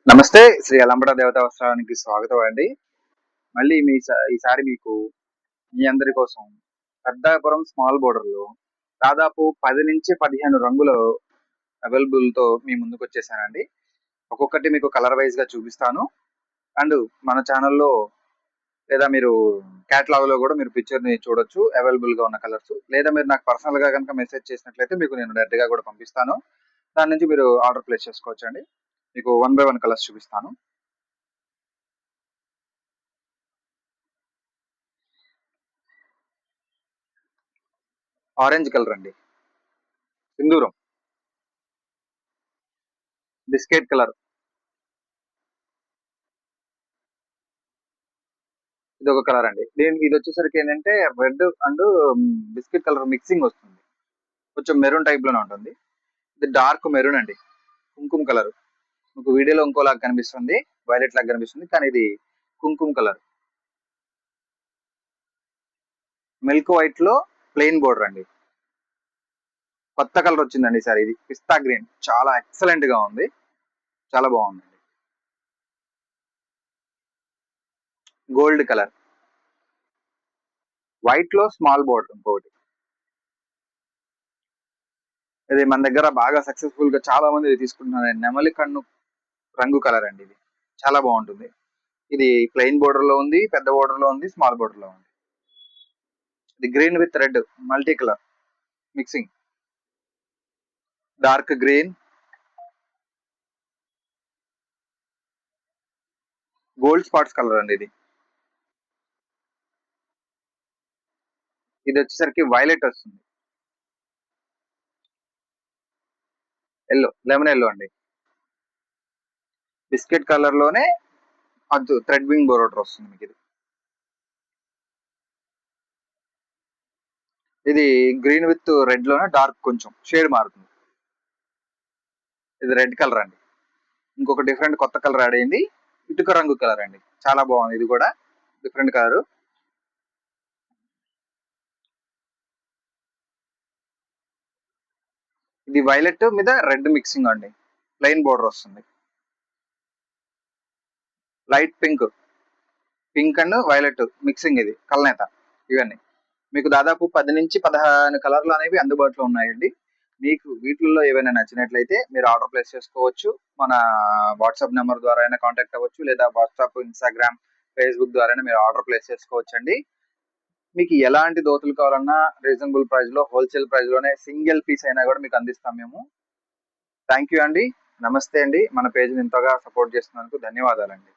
నమస్తే. శ్రీ అలంబడ దేవతా వస్త్రానికి స్వాగతం అండి. మళ్ళీ ఈసారి మీకు మీ అందరి కోసం పెద్దాపురం స్మాల్ బోర్డర్‌లో దాదాపు 10-15 రంగులు అవైలబుల్‌తో మీ ముందుకొచ్చేసానండి. ఒక్కొక్కటి మీకు కలర్ వైస్‌గా చూపిస్తాను. అండ్ మన ఛానెల్‌లో లేదా మీరు కేటలాగ్‌లో గూడా మీరు పిక్చర్‌ని చూడొచ్చు. అవైలబుల్‌గా ఉన్న కలర్స్. లేదా మీరు నాకు పర్సనల్‌గా గనుక మెసేజ్ చేసినట్లయితే మీకు నేను డైరెక్ట్‌గా గూడా పంపిస్తాను. దాని నుంచి మీరు ఆర్డర్ ప్లేస్ చేసుకోవచ్చండి. మీకు వన్ బై వన్ కలర్స్ చూపిస్తాను. ఆరెంజ్ కలర్ అండి. సింధూరం. Biscuit colour. ఇదొక కలర్ అండి. ఇదొచ్చేసరికి ఏంటంటే red and biscuit colour mixing వస్తుంది. కొంచెం మెరూన్ టైప్ లోనే ఉంటుంది. ఇది డార్క్ మెరూన్ అండి. కుంకుమ కలర్. మీకు వీడియోలో ఇంకోలాగా కనిపిస్తుంది. వైలెట్ లాగా కనిపిస్తుంది. కానీ ఇది కుంకుమ కలర్. మిల్క్ వైట్ లో ప్లెయిన్ బోర్డర్ అండి. కొత్త కలర్ వచ్చిందండి సార్. ఇది పిస్తా గ్రీన్. చాలా ఎక్సలెంట్ గా ఉంది. చాలా బాగుందండి. Gold colour. వైట్ లో స్మాల్ బోర్డర్ ఇంకొకటి. ఇది మన దగ్గర బాగా సక్సెస్ఫుల్ గా చాలా మంది తీసుకుంటున్నారు. నెమలి కన్ను రంగు కలర్ అండి ఇది. చాలా బాగుంటుంది. ఇది ప్లెయిన్ బోర్డర్ లో ఉంది, పెద్ద బోర్డర్ లో ఉంది, స్మాల్ బోర్డర్ లో ఉంది. ఇది green with red multi colour mixing. Dark green, gold spots colour అండి ఇది. ఇది వచ్చేసరికి వైలెట్ వస్తుంది. ఎల్లో, లెమన్ ఎల్లో అండి. బిస్కెట్ కలర్ లోనే అది థ్రెడ్ వింగ్ బోర్డర్ వస్తుంది మీకు ఇది. ఇది గ్రీన్ విత్ రెడ్ లోనే డార్క్ కొంచెం షేడ్ మారుతుంది. ఇది రెడ్ కలర్ అండి. ఇంకొక డిఫరెంట్ కొత్త కలర్ యాడ్ అయింది. ఇటుక రంగు కలర్ అండి. చాలా బాగుంది. ఇది కూడా డిఫరెంట్ కలర్. ఇది వైలెట్ మీద రెడ్ మిక్సింగ్ అండి. ప్లెయిన్ బోర్డర్ వస్తుంది. Light pink, pink and violet mixing ఇది కలనేత. ఇవన్నీ మీకు దాదాపు 10-15 కలర్లు అనేవి అందుబాటులో ఉన్నాయండి. మీకు వీటిల్లో ఏవైనా నచ్చినట్లయితే మీరు ఆర్డర్ ప్లేస్ చేసుకోవచ్చు. మన వాట్సాప్ నెంబర్ ద్వారా అయినా కాంటాక్ట్ అవ్వచ్చు, లేదా వాట్సాప్, ఇన్స్టాగ్రామ్, ఫేస్బుక్ ద్వారా మీరు ఆర్డర్ ప్లేస్ చేసుకోవచ్చు అండి. మీకు ఎలాంటి దోతులు కావాలన్నా రీజనబుల్ ప్రైస్ లో, హోల్సేల్ ప్రైస్ లోనే సింగిల్ పీస్ అయినా కూడా మీకు అందిస్తాం మేము. థ్యాంక్ యూ అండి. నమస్తే అండి. మన పేజ్ని ఇంతగా సపోర్ట్ చేస్తున్నందుకు ధన్యవాదాలండి.